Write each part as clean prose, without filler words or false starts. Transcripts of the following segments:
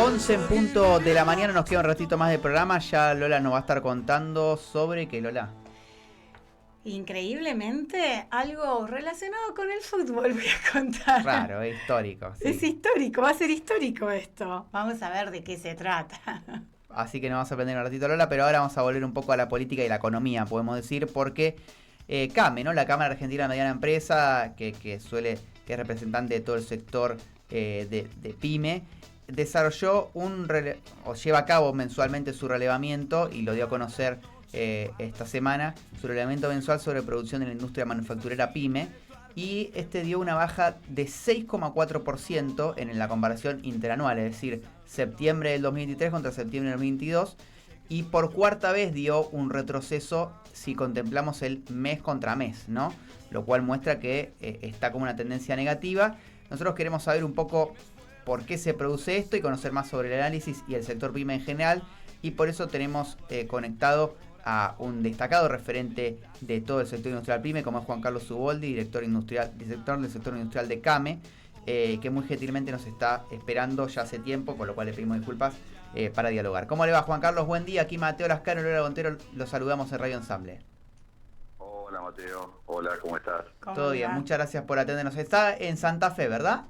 11 en punto de la mañana, nos queda un ratito más de programa. Ya Lola nos va a estar contando sobre qué, Lola. Increíblemente, algo relacionado con el fútbol voy a contar. Raro, histórico. Sí. Es histórico, va a ser histórico esto. Vamos a ver de qué se trata. Así que nos vamos a aprender un ratito, Lola, pero ahora vamos a volver un poco a la política y la economía, podemos decir, porque CAME, ¿no? La Cámara Argentina de Mediana Empresa, que es representante de todo el sector de PYME, desarrolló o lleva a cabo mensualmente su relevamiento y lo dio a conocer esta semana, su relevamiento mensual sobre producción de la industria manufacturera PYME, y este dio una baja de 6,4% en la comparación interanual, es decir, septiembre del 2023 contra septiembre del 2022, y por cuarta vez dio un retroceso si contemplamos el mes contra mes, ¿no? Lo cual muestra que está como una tendencia negativa. Nosotros queremos saber un poco por qué se produce esto y conocer más sobre el análisis y el sector PYME en general, y por eso tenemos conectado a un destacado referente de todo el sector industrial PYME, como es Juan Carlos Zuboldi, director del sector industrial de CAME, que muy gentilmente nos está esperando ya hace tiempo, con lo cual le pedimos disculpas para dialogar. ¿Cómo le va, Juan Carlos? Buen día. Aquí Mateo Lascano y Lola Gontero, los saludamos en Radio Ensamble. Hola Mateo, hola, ¿cómo estás? Todo bien, muchas gracias por atendernos. Está en Santa Fe, ¿verdad?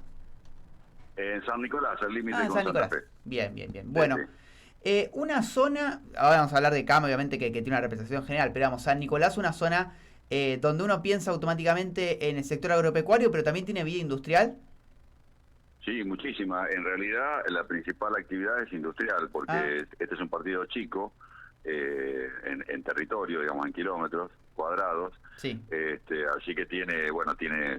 En San Nicolás, al límite con San Santa Nicolás. Fe. Bien. Bueno, Sí. una zona, ahora vamos a hablar de CAME, obviamente que tiene una representación general, pero vamos, San Nicolás, una zona donde uno piensa automáticamente en el sector agropecuario, pero también tiene vida industrial. Sí, muchísima. En realidad la principal actividad es industrial, porque este es un partido chico, en territorio, digamos, en kilómetros cuadrados. Sí. Así que tiene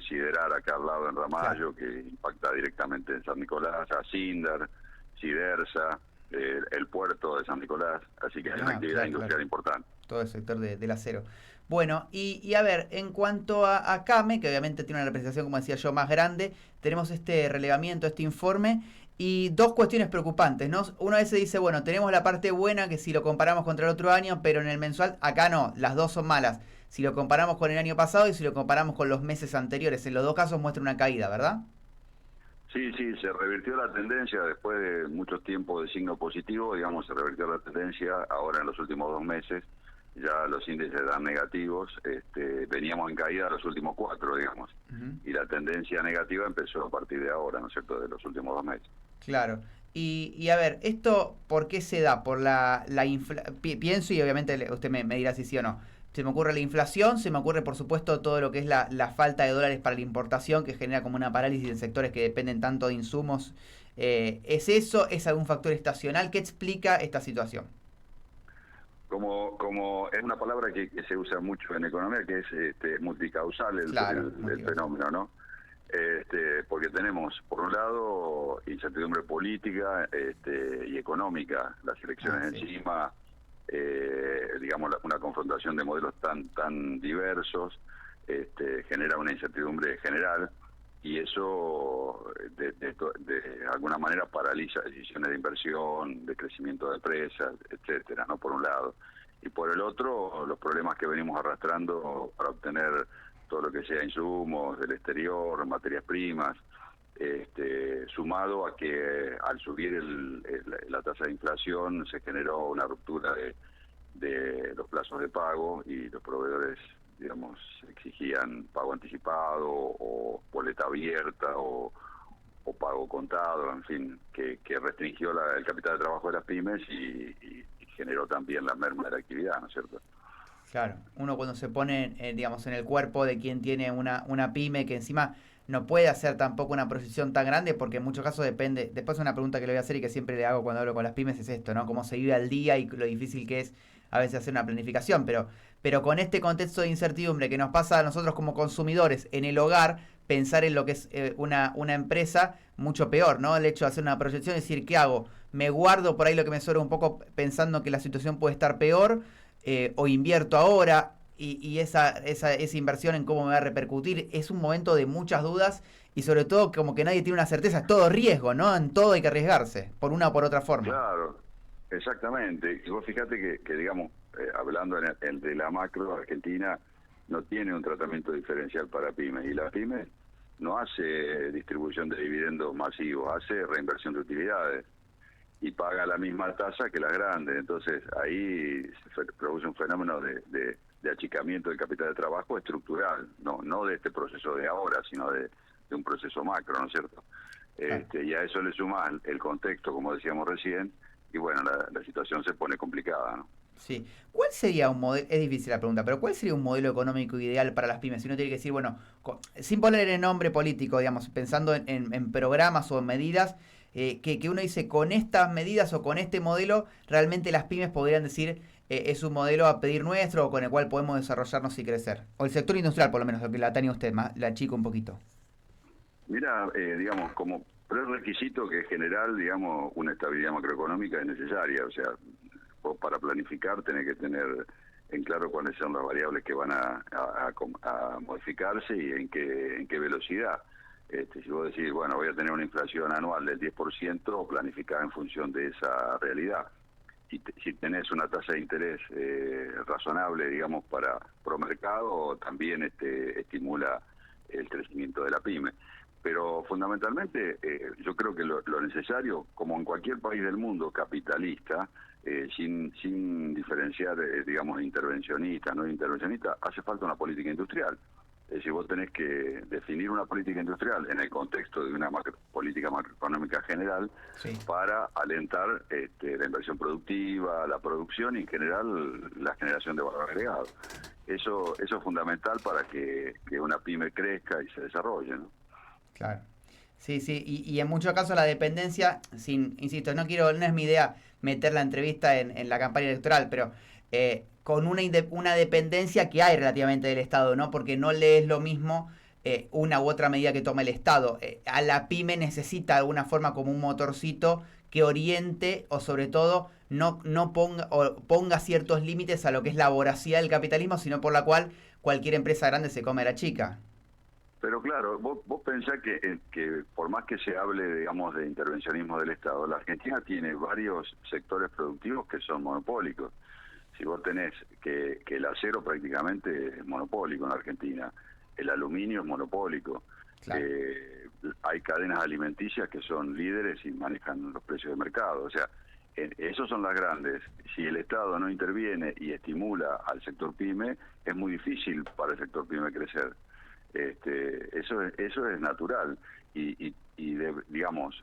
Siderar acá al lado en Ramallo, claro, que impacta directamente en San Nicolás, a Sindar, Sidersa, el puerto de San Nicolás, así que hay una actividad industrial importante. Todo el sector del acero. Bueno, y a ver, en cuanto a CAME, que obviamente tiene una representación, como decía yo, más grande, tenemos este relevamiento, este informe, y dos cuestiones preocupantes, ¿no? Una vez se dice, bueno, tenemos la parte buena, que si lo comparamos contra el otro año, pero en el mensual, acá no, las dos son malas. Si lo comparamos con el año pasado y si lo comparamos con los meses anteriores, en los dos casos muestra una caída, ¿verdad? Sí, se revirtió la tendencia después de mucho tiempo de signo positivo, digamos, se revirtió la tendencia ahora en los últimos 2 meses, ya los índices dan negativos, veníamos en caída los últimos 4, digamos, y la tendencia negativa empezó a partir de ahora, ¿no es cierto?, de los últimos 2 meses. Claro. Y a ver, ¿esto por qué se da? Por pienso, y obviamente usted me dirá si sí o no. Se me ocurre la inflación, se me ocurre por supuesto todo lo que es la falta de dólares para la importación, que genera como una parálisis en sectores que dependen tanto de insumos. ¿Es eso? ¿Es algún factor estacional? ¿Qué explica esta situación? Como es una palabra que se usa mucho en economía, que es multicausal el fenómeno, ¿no? Porque tenemos, por un lado, incertidumbre política y económica, las elecciones encima, digamos, una confrontación de modelos tan diversos, genera una incertidumbre general, y eso de alguna manera paraliza decisiones de inversión, de crecimiento de empresas, etcétera, ¿no? Por un lado. Y por el otro, los problemas que venimos arrastrando para obtener todo lo que sea insumos del exterior, materias primas, sumado a que al subir la tasa de inflación se generó una ruptura de los plazos de pago, y los proveedores, digamos, exigían pago anticipado o boleta abierta o pago contado, en fin, que restringió el capital de trabajo de las pymes y generó también la merma de la actividad, ¿no es cierto? Claro, uno cuando se pone, digamos, en el cuerpo de quien tiene una pyme, que encima no puede hacer tampoco una proyección tan grande, porque en muchos casos depende. Después una pregunta que le voy a hacer y que siempre le hago cuando hablo con las pymes es esto, ¿no? Cómo se vive al día y lo difícil que es a veces hacer una planificación, pero con este contexto de incertidumbre que nos pasa a nosotros como consumidores en el hogar, pensar en lo que es una empresa, mucho peor, ¿no? El hecho de hacer una proyección y decir, ¿qué hago? ¿Me guardo por ahí lo que me sobra un poco pensando que la situación puede estar peor? O invierto ahora, y esa inversión en cómo me va a repercutir? Es un momento de muchas dudas y sobre todo como que nadie tiene una certeza, es todo riesgo, ¿no? En todo hay que arriesgarse, por una o por otra forma. Claro, exactamente. Y vos fíjate que digamos, hablando de la macro, Argentina no tiene un tratamiento diferencial para pymes, y la pyme no hace distribución de dividendos masivos, hace reinversión de utilidades. y paga la misma tasa que las grandes. Entonces ahí se produce un fenómeno de achicamiento del capital de trabajo estructural, no de este proceso de ahora, sino de un proceso macro, ¿no es cierto? Y a eso le suma el contexto, como decíamos recién, y bueno, la situación se pone complicada, ¿no? Sí. ¿Cuál sería un modelo? Es difícil la pregunta, pero ¿cuál sería un modelo económico ideal para las pymes? Si uno tiene que decir, bueno, sin poner el nombre político, digamos, pensando en programas o en medidas, que uno dice, con estas medidas o con este modelo, realmente las pymes podrían decir, es un modelo a pedir nuestro o con el cual podemos desarrollarnos y crecer. O el sector industrial, por lo menos, lo que la tenía usted, más, la chico un poquito. Mira, digamos, como prerequisito que es general, digamos, una estabilidad macroeconómica es necesaria. O sea, vos para planificar tenés que tener en claro cuáles son las variables que van a modificarse y en qué velocidad. Si vos decís, bueno, voy a tener una inflación anual del 10%, planificá en función de esa realidad. Y si tenés una tasa de interés razonable, digamos, para promercado, también estimula el crecimiento de la pyme. Pero fundamentalmente yo creo que lo necesario, como en cualquier país del mundo capitalista, sin diferenciar, digamos, intervencionista, no intervencionista, hace falta una política industrial. Es decir, vos tenés que definir una política industrial en el contexto de una política macroeconómica general, sí, para alentar la inversión productiva, la producción y en general la generación de valor agregado. Eso es fundamental para que una pyme crezca y se desarrolle, ¿no? Claro. Sí, sí, y en muchos casos la dependencia, insisto, no es mi idea meter la entrevista en la campaña electoral, pero con una dependencia que hay relativamente del Estado, ¿no? Porque no le es lo mismo una u otra medida que toma el Estado. A la pyme necesita de alguna forma como un motorcito que oriente o sobre todo no ponga ciertos límites a lo que es la voracidad del capitalismo, sino por la cual cualquier empresa grande se come a la chica. Pero claro, vos pensás que por más que se hable, digamos, de intervencionismo del Estado, la Argentina tiene varios sectores productivos que son monopólicos. Si vos tenés que el acero prácticamente es monopólico en Argentina, el aluminio es monopólico, claro, hay cadenas alimenticias que son líderes y manejan los precios de mercado. O sea, esos son las grandes. Si el Estado no interviene y estimula al sector pyme, es muy difícil para el sector pyme crecer. Eso es natural y digamos,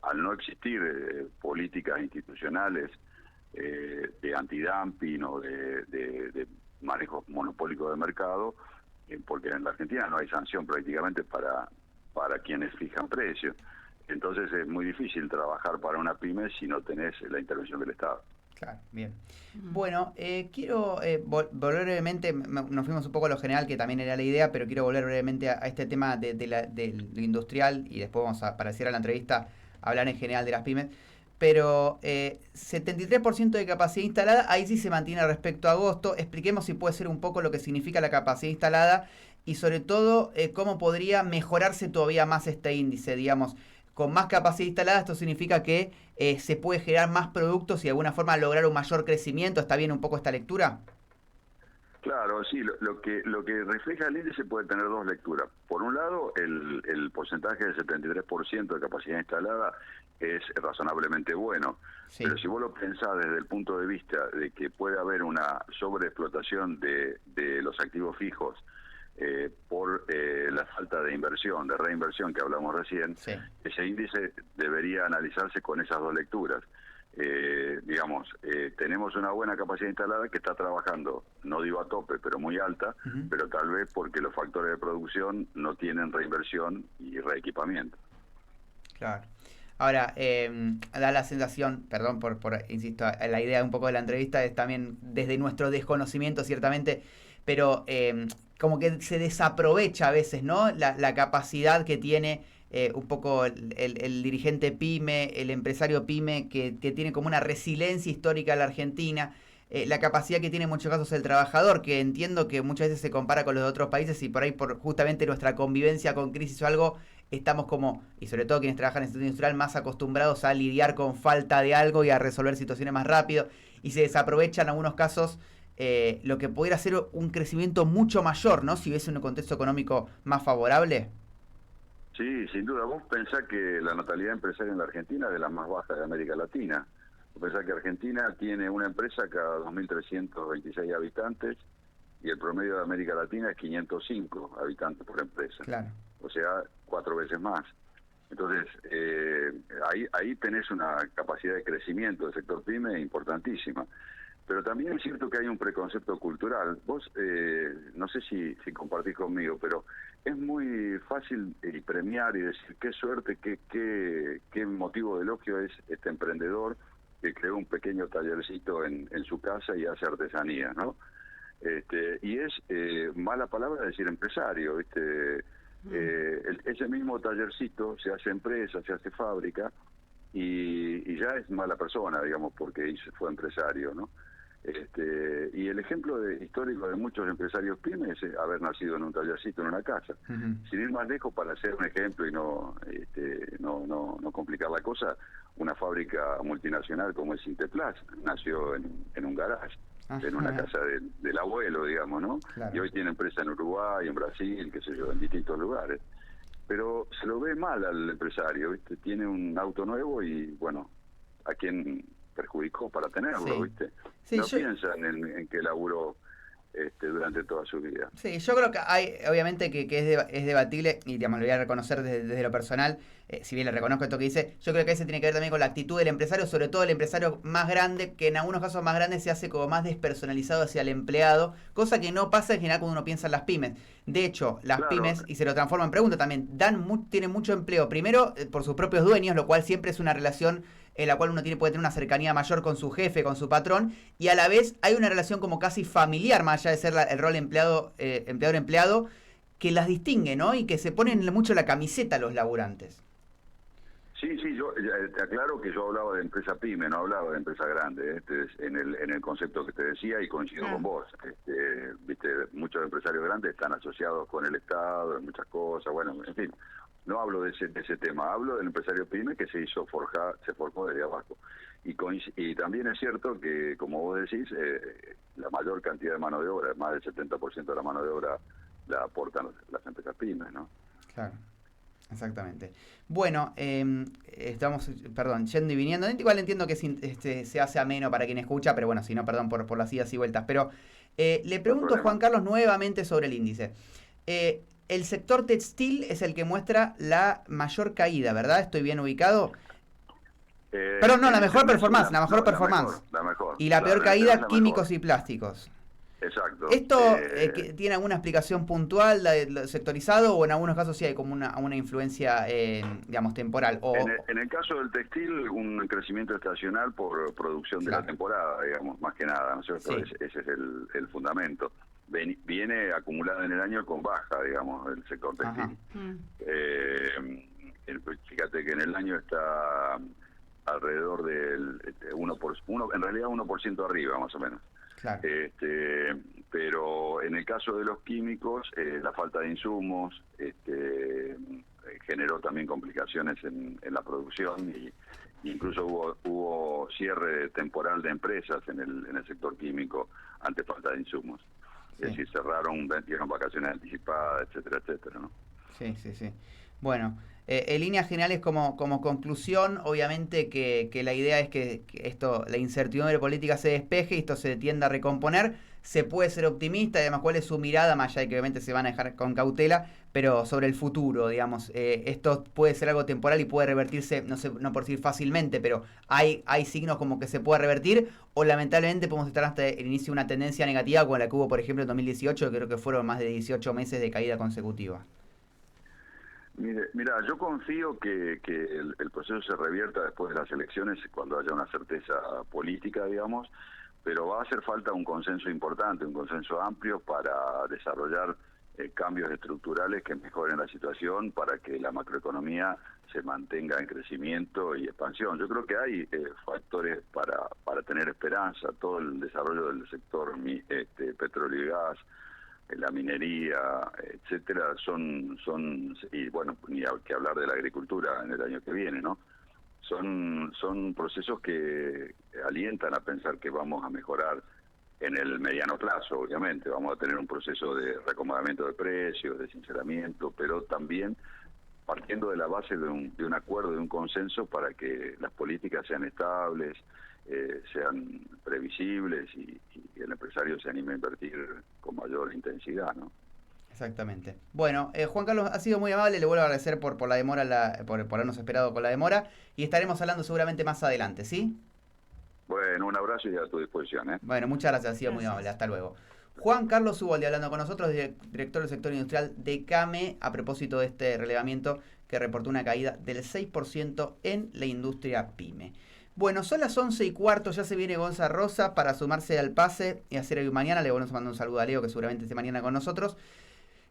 al no existir políticas institucionales de antidumping o de manejo monopólico de mercado, porque en la Argentina no hay sanción prácticamente para quienes fijan precios. Entonces es muy difícil trabajar para una pyme si no tenés la intervención del Estado. Claro, bien. Bueno, quiero volver brevemente, nos fuimos un poco a lo general, que también era la idea, pero quiero volver brevemente a este tema del industrial y después vamos a, para cierrar la entrevista, hablar en general de las pymes. Pero 73% de capacidad instalada, ahí sí se mantiene respecto a agosto. Expliquemos si puede ser un poco lo que significa la capacidad instalada y sobre todo cómo podría mejorarse todavía más este índice, digamos. Con más capacidad instalada, esto significa que se puede generar más productos y de alguna forma lograr un mayor crecimiento. ¿Está bien un poco esta lectura? Claro, sí, lo que refleja el índice puede tener dos lecturas. Por un lado, el porcentaje del 73% de capacidad instalada es razonablemente bueno, sí, pero si vos lo pensás desde el punto de vista de que puede haber una sobreexplotación de los activos fijos, por la falta de inversión, de reinversión que hablamos recién, sí, ese índice debería analizarse con esas dos lecturas. Digamos, tenemos una buena capacidad instalada que está trabajando, no digo a tope, pero muy alta, pero tal vez porque los factores de producción no tienen reinversión y reequipamiento. Claro. Ahora, da la sensación, perdón por insisto, la idea un poco de la entrevista es también desde nuestro desconocimiento, ciertamente, pero como que se desaprovecha a veces, ¿no? La capacidad que tiene un poco el dirigente pyme, el empresario pyme, que tiene como una resiliencia histórica en la Argentina, la capacidad que tiene en muchos casos el trabajador, que entiendo que muchas veces se compara con los de otros países y por ahí por justamente nuestra convivencia con crisis o algo, estamos como, y sobre todo quienes trabajan en el sector industrial, más acostumbrados a lidiar con falta de algo y a resolver situaciones más rápido, y se desaprovechan en algunos casos lo que pudiera ser un crecimiento mucho mayor, ¿no? Si hubiese un contexto económico más favorable. Sí, sin duda. Vos pensás que la natalidad empresaria en la Argentina es de las más bajas de América Latina. Vos pensás que Argentina tiene una empresa cada 2.326 habitantes y el promedio de América Latina es 505 habitantes por empresa. Claro. O sea, 4 veces más. Entonces, ahí tenés una capacidad de crecimiento del sector PYME importantísima. Pero también es cierto que hay un preconcepto cultural. Vos, no sé si compartís conmigo, pero es muy fácil premiar y decir qué suerte, qué motivo de elogio es este emprendedor que creó un pequeño tallercito en su casa y hace artesanía, ¿no? Y es mala palabra decir empresario, ¿viste? Ese mismo tallercito se hace empresa, se hace fábrica y ya es mala persona, digamos, porque fue empresario, ¿no? Y el ejemplo histórico de muchos empresarios pymes es haber nacido en un tallercito, en una casa. Sin ir más lejos, para hacer un ejemplo y no complicar la cosa, una fábrica multinacional como es Sinteplas nació en un garage, en una casa del abuelo, digamos, ¿no? Claro. Y hoy tiene empresa en Uruguay, en Brasil, qué sé yo, en distintos lugares. Pero se lo ve mal al empresario, ¿viste? Tiene un auto nuevo y, bueno, ¿a quién perjudicó para tenerlo, sí. viste? Sí, no piensan en que laburó durante toda su vida. Sí, yo creo que hay, obviamente que es debatible, y digamos, lo voy a reconocer desde lo personal, si bien le reconozco esto que dice, yo creo que eso tiene que ver también con la actitud del empresario, sobre todo el empresario más grande, que en algunos casos más grandes se hace como más despersonalizado hacia el empleado, cosa que no pasa en general cuando uno piensa en las pymes. De hecho, las pymes, y se lo transforma en pregunta también, tienen mucho empleo, primero por sus propios dueños, lo cual siempre es una relación en la cual uno puede tener una cercanía mayor con su jefe, con su patrón, y a la vez hay una relación como casi familiar, más allá de ser el rol empleador-empleado, que las distingue, ¿no? Y que se ponen mucho la camiseta los laburantes. Sí, yo te aclaro que yo hablaba de empresa pyme, no hablaba de empresa grande, en el concepto que te decía y coincido con vos. Viste, muchos empresarios grandes están asociados con el Estado, en muchas cosas, bueno, en fin. No hablo de ese tema, hablo del empresario pyme que se forjó desde abajo. Y también es cierto que, como vos decís, la mayor cantidad de mano de obra, más del 70% de la mano de obra, la aportan las empresas pymes, ¿no? Claro, exactamente. Bueno, estamos, yendo y viniendo. Igual entiendo que se hace ameno para quien escucha, pero bueno, si no, perdón por las idas y vueltas. Pero le pregunto a Juan Carlos nuevamente sobre el índice. El sector textil es el que muestra la mayor caída, ¿verdad? ¿Estoy bien ubicado? Perdón, no, la mejor performance. La mejor. Y la peor caída, químicos y plásticos. Exacto. ¿Esto tiene alguna explicación puntual, sectorizado, o en algunos casos sí hay como una influencia, digamos, temporal? En el caso del textil, un crecimiento estacional por producción de la temporada, digamos, más que nada, ¿no es cierto? Sí. Ese es el fundamento. Viene acumulado en el año con baja, digamos, el sector textil. Fíjate que en el año está alrededor del 1%, en realidad 1% arriba, más o menos. Claro. Pero en el caso de los químicos, la falta de insumos generó también complicaciones en la producción y incluso hubo cierre temporal de empresas en el sector químico ante falta de insumos. Sí. Es decir, dieron vacaciones anticipadas, etcétera, etcétera, ¿no? Sí. Bueno, en líneas generales como conclusión, obviamente que la idea es que la incertidumbre política se despeje y esto se tienda a recomponer. Se puede ser optimista y además cuál es su mirada, más allá de que obviamente se van a dejar con cautela, pero sobre el futuro, digamos, esto puede ser algo temporal y puede revertirse, no sé, no por decir fácilmente, pero hay signos como que se puede revertir, o lamentablemente podemos estar hasta el inicio de una tendencia negativa como la que hubo, por ejemplo, en 2018, que creo que fueron más de 18 meses de caída consecutiva. Mira, yo confío que el proceso se revierta después de las elecciones, cuando haya una certeza política, digamos, pero va a hacer falta un consenso importante, un consenso amplio para desarrollar cambios estructurales que mejoren la situación para que la macroeconomía se mantenga en crecimiento y expansión. Yo creo que hay factores para tener esperanza. Todo el desarrollo del sector petróleo y gas, la minería, etcétera, y bueno, ni hay que hablar de la agricultura en el año que viene, ¿no? Son procesos que alientan a pensar que vamos a mejorar en el mediano plazo, obviamente. Vamos a tener un proceso de reacomodamiento de precios, de sinceramiento, pero también partiendo de la base de un acuerdo, de un consenso para que las políticas sean estables, sean previsibles y el empresario se anime a invertir con mayor intensidad, ¿no? Exactamente. Bueno, Juan Carlos ha sido muy amable, le vuelvo a agradecer por la demora, por habernos esperado con la demora, y estaremos hablando seguramente más adelante, ¿sí? Bueno, un abrazo y a tu disposición, ¿eh? Bueno, muchas gracias, ha sido muy amable, hasta luego. Juan Carlos Ubaldi hablando con nosotros, director del sector industrial de CAME, a propósito de este relevamiento que reportó una caída del 6% en la industria PYME. Bueno, son las 11:15, ya se viene Gonza Rosa para sumarse al pase y hacer hoy mañana. Le volvemos a mandar un saludo a Leo, que seguramente esté mañana con nosotros.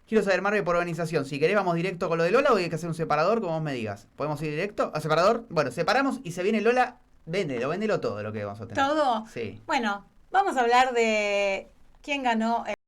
Quiero saber, Marve, por organización, si querés vamos directo con lo de Lola o hay que hacer un separador, como vos me digas. ¿Podemos ir directo a separador? Bueno, separamos y se viene Lola. Véndelo todo lo que vamos a tener. ¿Todo? Sí. Bueno, vamos a hablar de quién ganó